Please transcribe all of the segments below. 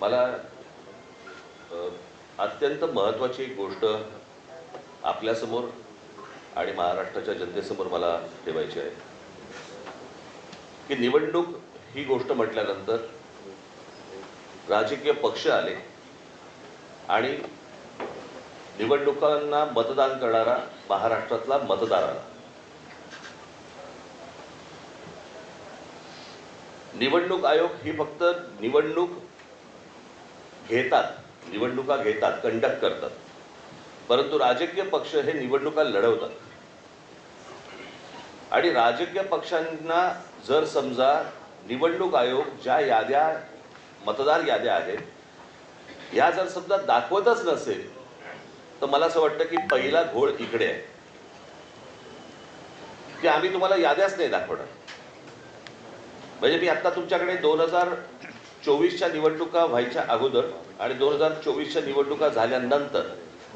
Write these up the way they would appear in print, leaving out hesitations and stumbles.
मला अत्यंत महत्त्वाची एक गोष्ट आपल्यासमोर आणि महाराष्ट्राच्या जनतेसमोर मला ठेवायची आहे की निवडणूक ही गोष्ट म्हटल्यानंतर राजकीय पक्ष आले आणि निवडणुकांना मतदान करणारा महाराष्ट्रातला मतदार आला. निवडणूक आयोग ही फक्त निवडणुका घेतात, कंडक्ट करतात, परंतु राजकीय पक्ष हे निवडणुका लढवतात. आणि राजकीय पक्षांना जर समजा निवडणूक आयोग ज्या मतदार याद्या आहेत ह्या जर समजा दाखवतच नसेल तर मला असं वाटतं की पहिला घोळ इकडे आहे की आम्ही तुम्हाला याद्याच नाही दाखवणार. म्हणजे मी आता तुमच्याकडे 2024च्या निवडणुका व्हायच्या अगोदर आणि 2024च्या निवडणुका झाल्यानंतर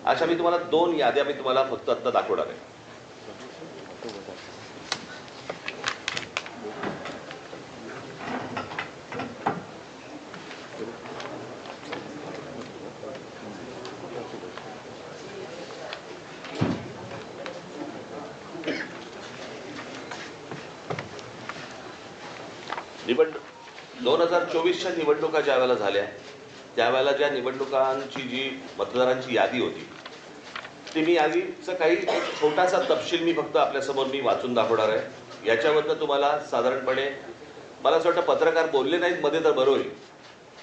अशा मी तुम्हाला 2 याद्या मी तुम्हाला फक्त आता दाखवणार आहे. निवडणूक 2024च्या निवडणुका ज्या वेळेला झाल्या त्यावेळेला ज्या निवडणुकांची जी मतदारांची यादी होती ती मी यादीचा काही छोटासा तपशील मी फक्त आपल्यासमोर मी वाचून दाखवणार आहे. याच्याबद्दल तुम्हाला साधारणपणे मला असं वाटतं पत्रकार बोलले नाहीत मध्ये तर बरं होईल,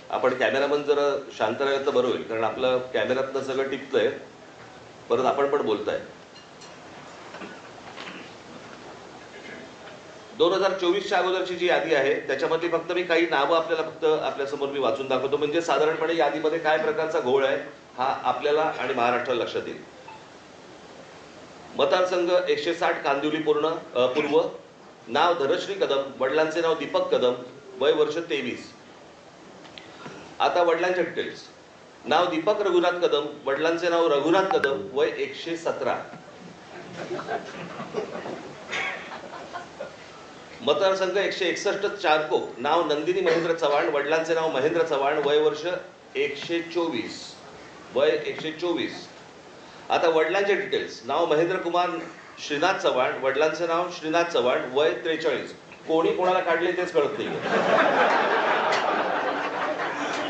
आपण कॅमेरामन जर शांत राहिलं तर बरं होईल, कारण आपलं कॅमेऱ्यातनं सगळं टिपतंय, परत आपण पण बोलताय. 2024च्या अगोदरची जी यादी आहे त्याच्यामध्ये फक्त मी काही नावं आपल्याला फक्त आपल्यासमोर मी वाचून दाखवतो, म्हणजे साधारणपणे यादीमध्ये काय प्रकारचा घोळ आहे हा आपल्याला आणि महाराष्ट्राला लक्षात येईल. मतदारसंघ 160 कांदिवली पूर्व, नाव धनश्री कदम, वडिलांचे नाव दीपक कदम, वय वर्ष 23. आता वडिलांचे डिटेल्स. नाव दीपक रघुनाथ कदम, वडिलांचे नाव रघुनाथ कदम, वय 117. मतदारसंघ 161 चारकोप, नाव नंदिनी महेंद्र चव्हाण, वडिलांचे नाव महेंद्र चव्हाण, वय वर्ष 124, वय 124. आता वडिलांचे डिटेल्स. नाव महेंद्र कुमार श्रीनाथ चव्हाण, वडिलांचे नाव श्रीनाथ चव्हाण, वय 43. कोणी कोणाला काढले तेच कळत नाही.